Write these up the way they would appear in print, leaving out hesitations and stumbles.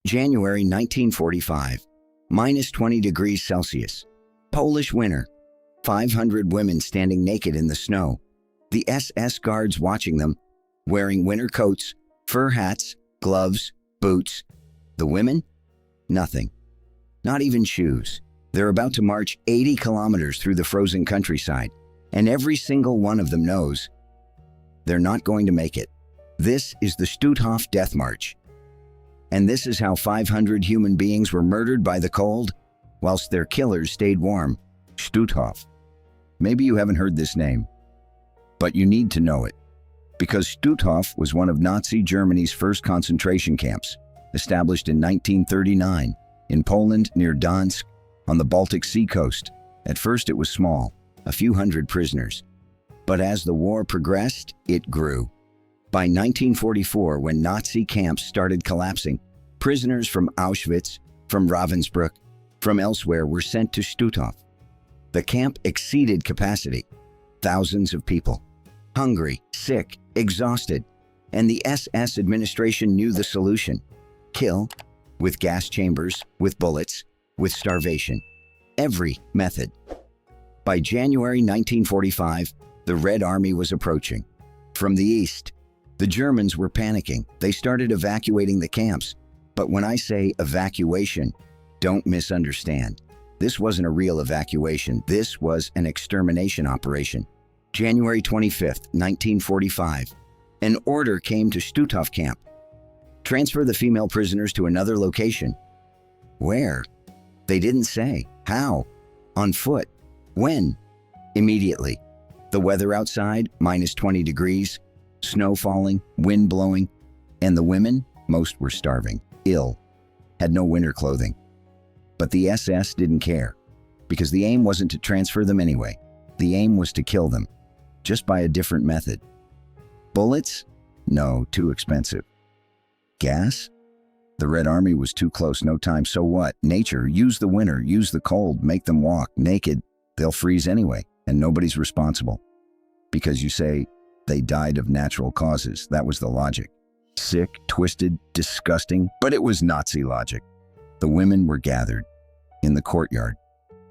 January 1945, minus 20 degrees Celsius. Polish winter. 500 women standing naked in the snow. The SS guards watching them, wearing winter coats, fur hats, gloves, boots. The women? Nothing. Not even shoes. They're about to march 80 kilometers through the frozen countryside, and every single one of them knows they're not going to make it. This is the Stutthof Death March. And this is how 500 human beings were murdered by the cold, whilst their killers stayed warm. Stutthof. Maybe you haven't heard this name, but you need to know it, because Stutthof was one of Nazi Germany's first concentration camps, established in 1939 in Poland near Gdansk on the Baltic Sea coast. At first it was small, a few hundred prisoners, but as the war progressed, it grew. By 1944, when Nazi camps started collapsing, prisoners from Auschwitz, from Ravensbrück, from elsewhere were sent to Stutthof. The camp exceeded capacity. Thousands of people, hungry, sick, exhausted, and the SS administration knew the solution: kill, with gas chambers, with bullets, with starvation. Every method. By January 1945, the Red Army was approaching. From the east, the Germans were panicking. They started evacuating the camps. But when I say evacuation, don't misunderstand. This wasn't a real evacuation. This was an extermination operation. January 25th, 1945, an order came to Stutthof camp. Transfer the female prisoners to another location. Where? They didn't say. How? On foot. When? Immediately. The weather outside, minus 20 degrees, snow falling, wind blowing, and the women, most were starving, ill, had no winter clothing. But the SS didn't care, because the aim wasn't to transfer them anyway. The aim was to kill them, just by a different method. Bullets? No, too expensive. Gas? The Red Army was too close, no time. So what? Nature, use the winter, use the cold, make them walk naked. They'll freeze anyway, and nobody's responsible. Because you say, they died of natural causes. That was the logic. Sick, twisted, disgusting, but it was Nazi logic. The women were gathered in the courtyard,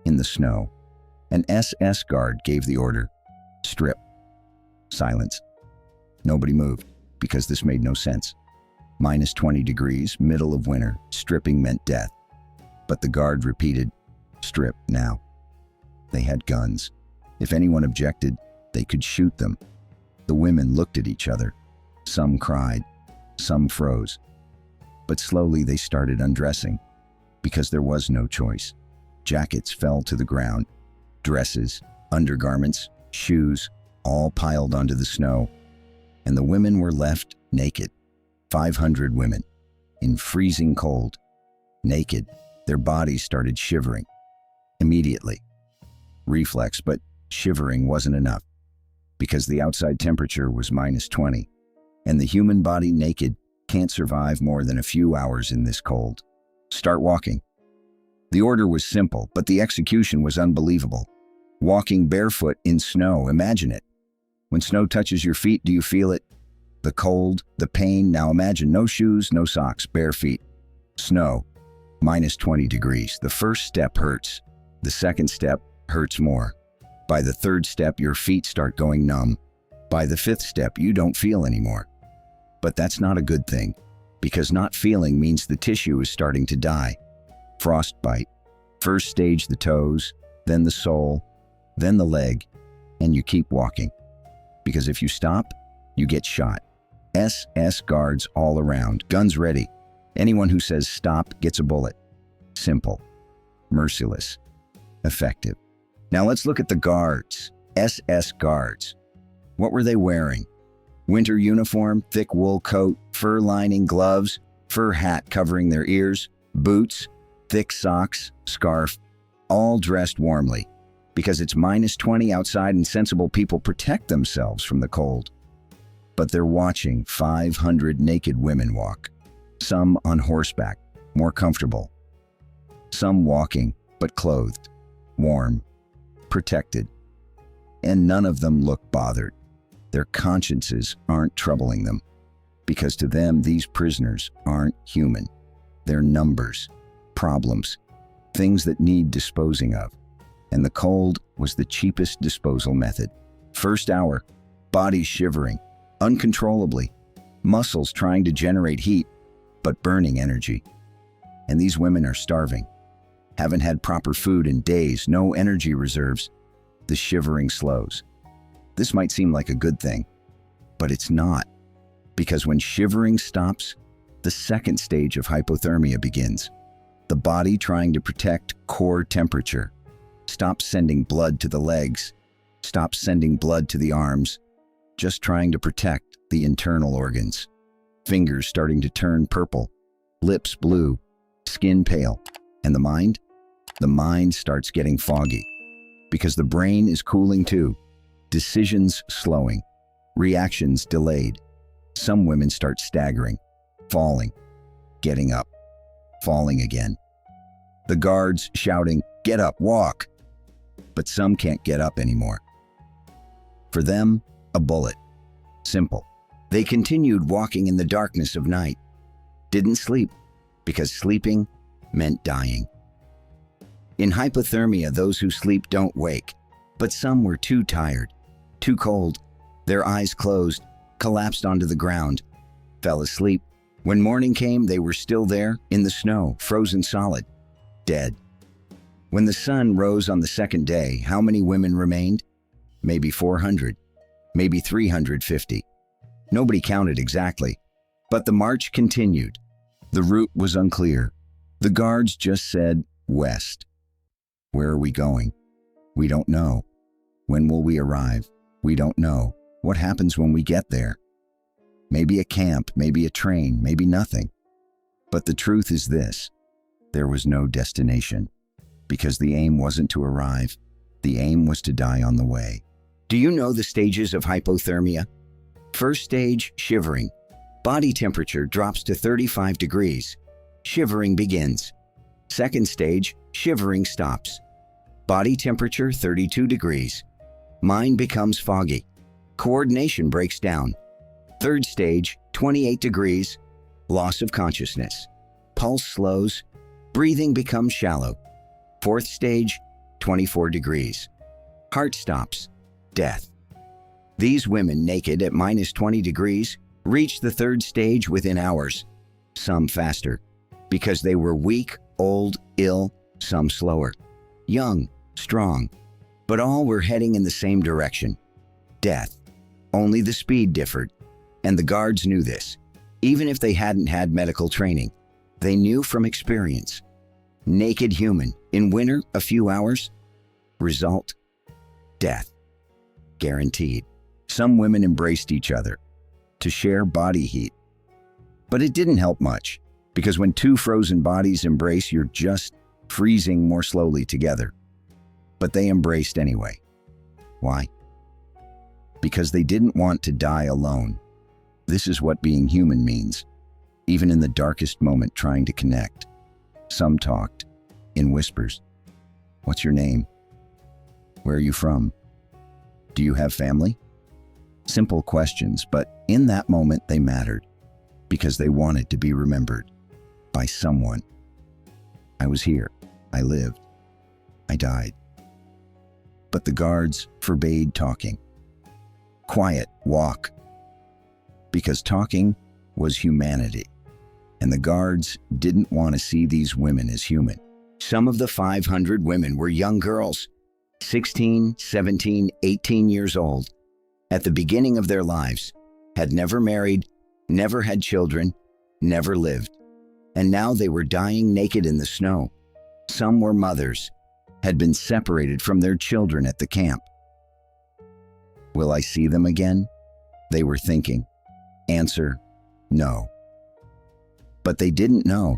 in the snow. An SS guard gave the order: strip. Silence. Nobody moved, because this made no sense. Minus 20 degrees, middle of winter, stripping meant death. But the guard repeated, strip now. They had guns. If anyone objected, they could shoot them. The women looked at each other. Some cried, some froze. But slowly they started undressing, because there was no choice. Jackets fell to the ground, dresses, undergarments, shoes, all piled onto the snow, and the women were left naked. 500 women, in freezing cold, naked. Their bodies started shivering. Immediately. Reflex, but shivering wasn't enough, because the outside temperature was minus 20, and the human body naked can't survive more than a few hours in this cold. Start walking. The order was simple, but the execution was unbelievable. Walking barefoot in snow, imagine it. When snow touches your feet, do you feel it? The cold, the pain. Now imagine no shoes, no socks, bare feet. Snow, minus 20 degrees. The first step hurts. The second step hurts more. By the third step, your feet start going numb. By the fifth step, you don't feel anymore. But that's not a good thing, because not feeling means the tissue is starting to die. Frostbite. First stage the toes, then the sole, then the leg, and you keep walking. Because if you stop, you get shot. SS guards all around, guns ready. Anyone who says stop gets a bullet. Simple, merciless, effective. Now let's look at the guards, SS guards. What were they wearing? Winter uniform, thick wool coat, fur lining, gloves, fur hat covering their ears, boots, thick socks, scarf, all dressed warmly, because it's minus 20 outside and sensible people protect themselves from the cold. But they're watching 500 naked women walk, some on horseback, more comfortable, some walking but clothed, warm, protected, and none of them look bothered. Their consciences aren't troubling them, because to them these prisoners aren't human. They're numbers, problems, things that need disposing of. And the cold was the cheapest disposal method. First hour, bodies shivering, uncontrollably, muscles trying to generate heat, but burning energy. And these women are starving, haven't had proper food in days, no energy reserves. The shivering slows. This might seem like a good thing, but it's not. Because when shivering stops, the second stage of hypothermia begins. The body trying to protect core temperature. Stops sending blood to the legs, stops sending blood to the arms, just trying to protect the internal organs. Fingers starting to turn purple, lips blue, skin pale. And the mind? The mind starts getting foggy. Because the brain is cooling too. Decisions slowing, reactions delayed. Some women start staggering, falling, getting up, falling again. The guards shouting, "Get up, walk!" But some can't get up anymore. For them, a bullet. Simple. They continued walking in the darkness of night. Didn't sleep, because sleeping meant dying. In hypothermia, those who sleep don't wake, but some were too tired, too cold. Their eyes closed, collapsed onto the ground, fell asleep. When morning came, they were still there, in the snow, frozen solid, dead. When the sun rose on the second day, how many women remained? Maybe 400, maybe 350. Nobody counted exactly, but the march continued. The route was unclear. The guards just said, "West." Where are we going? We don't know. When will we arrive? We don't know. What happens when we get there? Maybe a camp, maybe a train, maybe nothing. But the truth is this: there was no destination. Because the aim wasn't to arrive, the aim was to die on the way. Do you know the stages of hypothermia? First stage, shivering. Body temperature drops to 35 degrees. Shivering begins. Second stage, shivering stops. Body temperature 32 degrees. Mind becomes foggy. Coordination breaks down. Third stage, 28 degrees. Loss of consciousness. Pulse slows. Breathing becomes shallow. Fourth stage, 24 degrees. Heart stops. Death. These women, naked at -20 degrees, reached the third stage within hours. Some faster, because they were weak, old, ill, some slower. Young, strong, but all were heading in the same direction. Death. Only the speed differed, and the guards knew this. Even if they hadn't had medical training, they knew from experience. Naked human, in winter, a few hours. Result: death. Guaranteed. Some women embraced each other to share body heat. But it didn't help much, because when two frozen bodies embrace, you're just freezing more slowly together. But they embraced anyway. Why? Because they didn't want to die alone. This is what being human means, even in the darkest moment trying to connect. Some talked, in whispers. What's your name? Where are you from? Do you have family? Simple questions, but in that moment they mattered, because they wanted to be remembered by someone. I was here. I lived. I died. But the guards forbade talking. Quiet, walk. Because talking was humanity. And the guards didn't want to see these women as human. Some of the 500 women were young girls, 16, 17, 18 years old, at the beginning of their lives, had never married, never had children, never lived. And now they were dying naked in the snow. Some were mothers, had been separated from their children at the camp. Will I see them again? They were thinking. Answer: no. But they didn't know.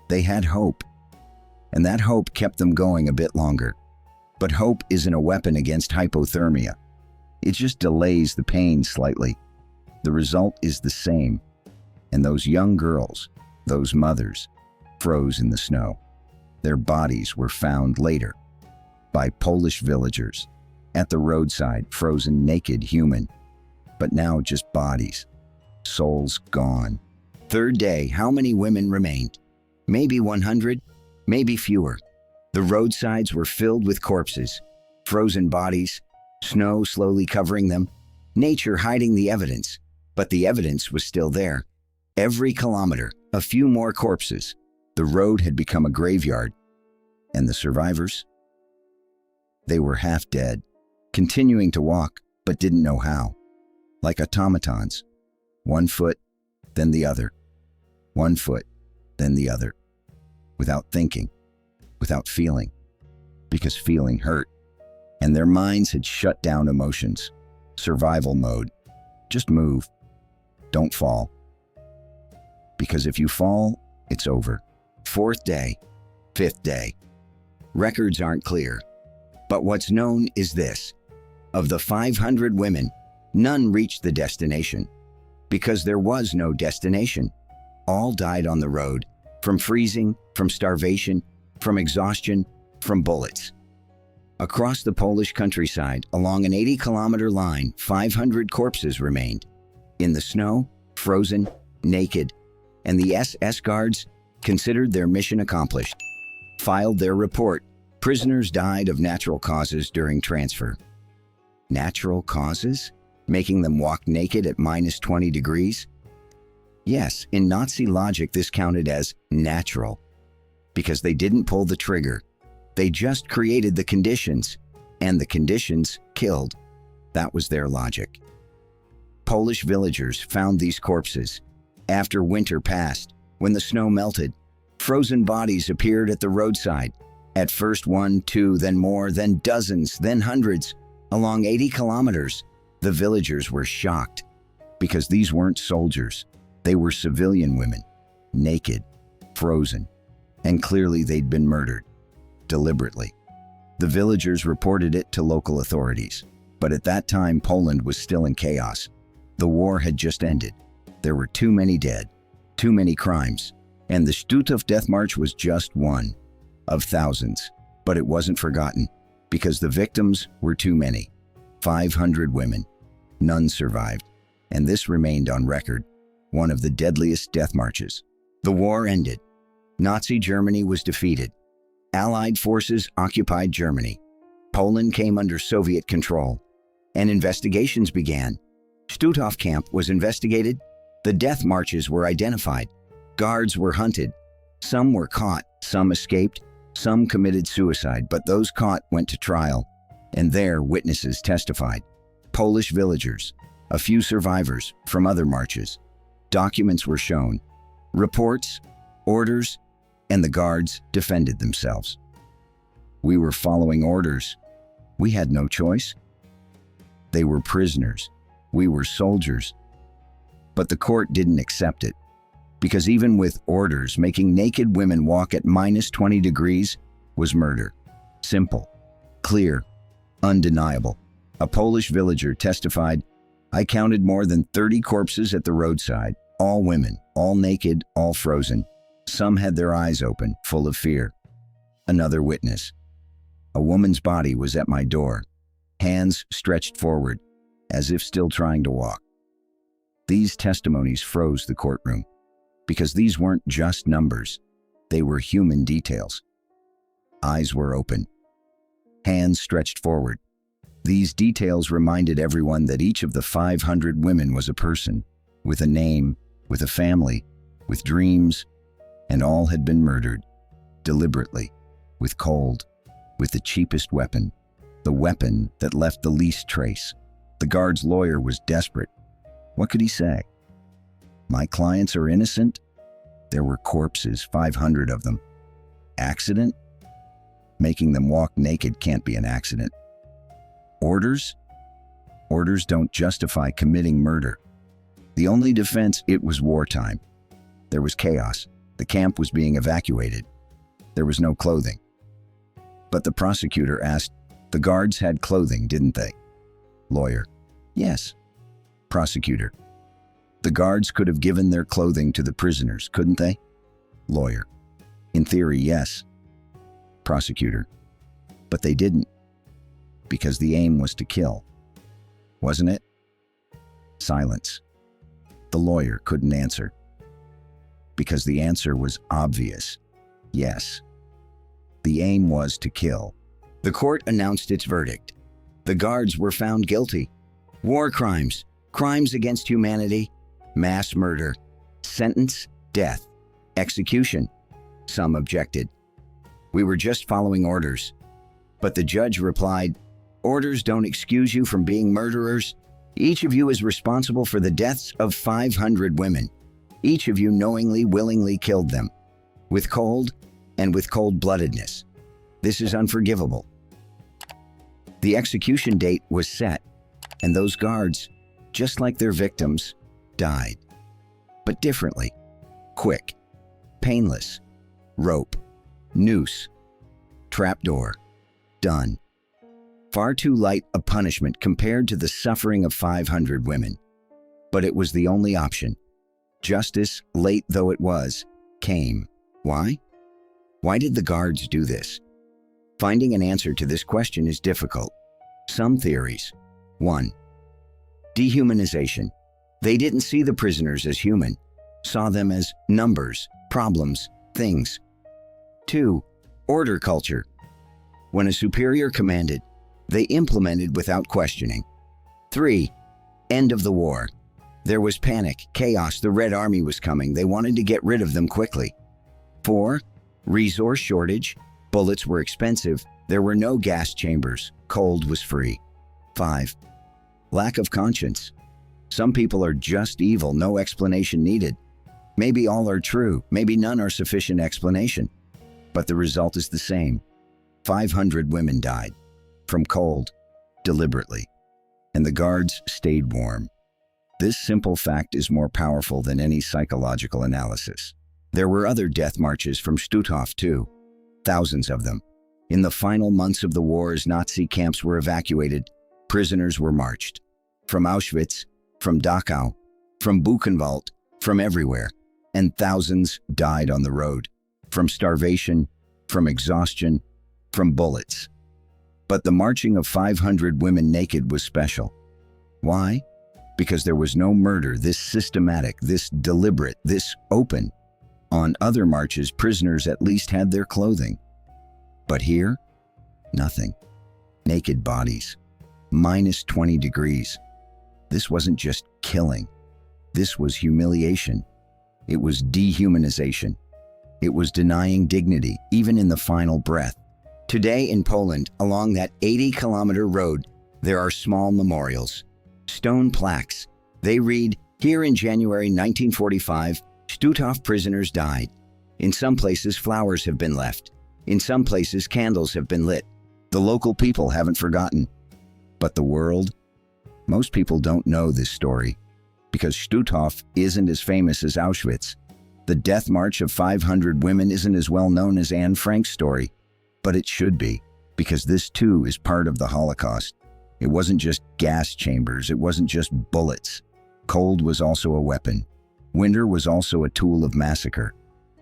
They had hope. And that hope kept them going a bit longer. But hope isn't a weapon against hypothermia. It just delays the pain slightly. The result is the same. And those young girls, those mothers, froze in the snow. Their bodies were found later by Polish villagers at the roadside, frozen naked human. But now just bodies, souls gone. Third day, how many women remained? Maybe 100, maybe fewer. The roadsides were filled with corpses, frozen bodies, snow slowly covering them, nature hiding the evidence. But the evidence was still there. Every kilometer, a few more corpses. The road had become a graveyard. And the survivors? They were half dead, continuing to walk, but didn't know how. Like automatons. One foot, then the other. One foot, then the other. Without thinking, without feeling. Because feeling hurt. And their minds had shut down emotions. Survival mode. Just move. Don't fall. Because if you fall, it's over. Fourth day, fifth day. Records aren't clear. But what's known is this. Of the 500 women, none reached the destination. Because there was no destination. All died on the road. From freezing, from starvation, from exhaustion, from bullets. Across the Polish countryside, along an 80-kilometer line, 500 corpses remained. In the snow, frozen, naked, and the SS guards considered their mission accomplished. Filed their report. Prisoners died of natural causes during transfer. Natural causes? Making them walk naked at -20 degrees? Yes, in Nazi logic this counted as natural. Because they didn't pull the trigger. They just created the conditions, and the conditions killed. That was their logic. Polish villagers found these corpses. After winter passed, when the snow melted, frozen bodies appeared at the roadside. At first 1, 2, then more, then dozens, then hundreds. Along 80 kilometers, the villagers were shocked. Because these weren't soldiers. They were civilian women, naked, frozen, and clearly they'd been murdered. Deliberately. The villagers reported it to local authorities. But at that time, Poland was still in chaos. The war had just ended. There were too many dead, too many crimes, and the Stutthof death march was just one of thousands. But it wasn't forgotten, because the victims were too many. 500 women. None survived, and this remained on record, one of the deadliest death marches. The war ended. Nazi Germany was defeated. Allied forces occupied Germany. Poland came under Soviet control, and investigations began. Stutthof camp was investigated. The death marches were identified. Guards were hunted. Some were caught, some escaped, some committed suicide, but those caught went to trial, and there witnesses testified. Polish villagers, a few survivors from other marches. Documents were shown, reports, orders, and the guards defended themselves. We were following orders. We had no choice. They were prisoners. We were soldiers. But the court didn't accept it, because even with orders, making naked women walk at -20 degrees was murder. Simple, clear, undeniable. A Polish villager testified, "I counted more than 30 corpses at the roadside, all women, all naked, all frozen. Some had their eyes open, full of fear." Another witness, "A woman's body was at my door, hands stretched forward, as if still trying to walk." These testimonies froze the courtroom, because these weren't just numbers, they were human details. Eyes were open, hands stretched forward. These details reminded everyone that each of the 500 women was a person, with a name, with a family, with dreams, and all had been murdered, deliberately, with cold, with the cheapest weapon, the weapon that left the least trace. The guard's lawyer was desperate. What could he say? My clients are innocent? There were corpses, 500 of them. Accident? Making them walk naked can't be an accident. Orders? Orders don't justify committing murder. The only defense, it was wartime. There was chaos. The camp was being evacuated. There was no clothing. But the prosecutor asked, the guards had clothing, didn't they? Lawyer, yes. Prosecutor, the guards could have given their clothing to the prisoners, couldn't they? Lawyer, in theory, yes. Prosecutor, but they didn't, because the aim was to kill, wasn't it? Silence. The lawyer couldn't answer. Because the answer was obvious. Yes. The aim was to kill. The court announced its verdict. The guards were found guilty. War crimes, crimes against humanity, mass murder. Sentence, death. Execution. Some objected. We were just following orders. But the judge replied, "Orders don't excuse you from being murderers. Each of you is responsible for the deaths of 500 women. Each of you knowingly, willingly killed them. With cold and with cold-bloodedness. This is unforgivable." The execution date was set, and those guards, just like their victims, died. But differently. Quick. Painless. Rope. Noose. Trapdoor. Done. Far too light a punishment compared to the suffering of 500 women. But it was the only option. Justice, late though it was, came. Why? Why did the guards do this? Finding an answer to this question is difficult. Some theories. 1. Dehumanization. They didn't see the prisoners as human, saw them as numbers, problems, things. 2. Order culture. When a superior commanded, they implemented without questioning. 3. End of the war. There was panic, chaos, the Red Army was coming, they wanted to get rid of them quickly. 4. Resource shortage. Bullets were expensive, there were no gas chambers, cold was free. 5. Lack of conscience. Some people are just evil, no explanation needed. Maybe all are true, maybe none are sufficient explanation. But the result is the same. 500 women died. From cold, deliberately. And the guards stayed warm. This simple fact is more powerful than any psychological analysis. There were other death marches from Stutthof too. Thousands of them. In the final months of the war, as Nazi camps were evacuated, prisoners were marched. From Auschwitz, from Dachau, from Buchenwald, from everywhere. And thousands died on the road. From starvation, from exhaustion, from bullets. But the marching of 500 women naked was special. Why? Because there was no murder this systematic, this deliberate, this open. On other marches, prisoners at least had their clothing. But here, nothing. Naked bodies. Minus 20 degrees. This wasn't just killing. This was humiliation. It was dehumanization. It was denying dignity, even in the final breath. Today in Poland, along that 80-kilometer road, there are small memorials. Stone plaques. They read, "Here in January 1945, Stutthof prisoners died." In some places, flowers have been left. In some places, candles have been lit. The local people haven't forgotten. But the world? Most people don't know this story, because Stutthof isn't as famous as Auschwitz. The death march of 500 women isn't as well known as Anne Frank's story, but it should be, because this too is part of the Holocaust. It wasn't just gas chambers, it wasn't just bullets. Cold was also a weapon. Winter was also a tool of massacre.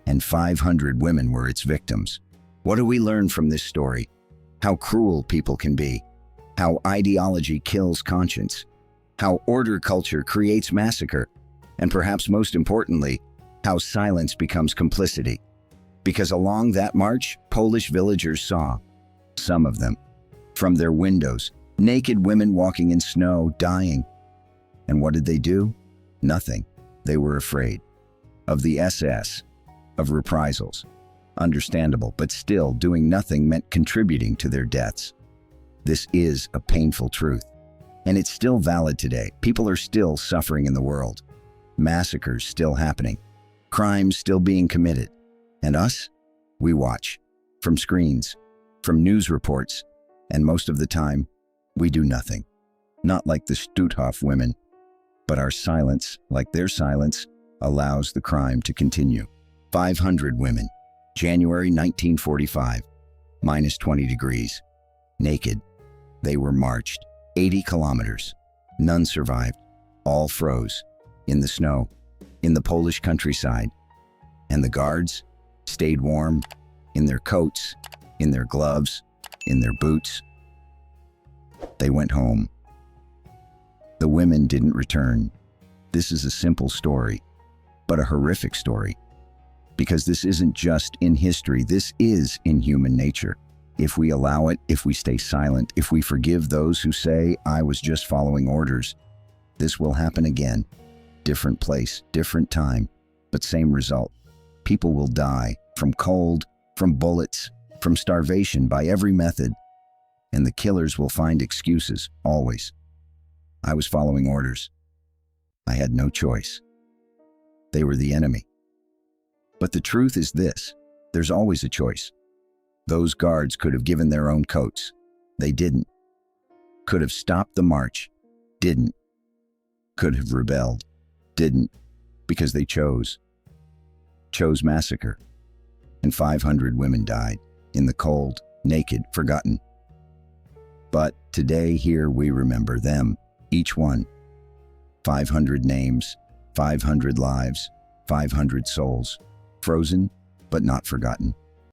And 500 women were its victims. What do we learn from this story? How cruel people can be. How ideology kills conscience. How order culture creates massacre. And perhaps most importantly, how silence becomes complicity. Because along that march, Polish villagers saw, some of them, from their windows, naked women walking in snow, dying. And what did they do? Nothing. They were afraid. Of the SS. Of reprisals. Understandable, but still doing nothing meant contributing to their deaths. This is a painful truth. And it's still valid today. People are still suffering in the world. Massacres still happening. Crimes still being committed. And us? We watch. From screens. From news reports. And most of the time, we do nothing. Not like the Stutthof women. But our silence, like their silence, allows the crime to continue. 500 women. January 1945. Minus 20 degrees. Naked. They were marched. 80 kilometers. None survived. All froze. In the snow. In the Polish countryside. And the guards stayed warm. In their coats. In their gloves. In their boots. They went home. The women didn't return. This is a simple story, but a horrific story. Because this isn't just in history, this is in human nature. If we allow it, if we stay silent, if we forgive those who say, "I was just following orders," this will happen again. Different place, different time, but same result. People will die from cold, from bullets, from starvation, by every method. And the killers will find excuses, always. I was following orders. I had no choice. They were the enemy. But the truth is this: there's always a choice. Those guards could have given their own coats. They didn't. Could have stopped the march. Didn't. Could have rebelled. Didn't. Because they chose massacre. And 500 women died, in the cold, naked, forgotten. But today here we remember them, each one. 500 names, 500 lives, 500 souls, frozen but not forgotten.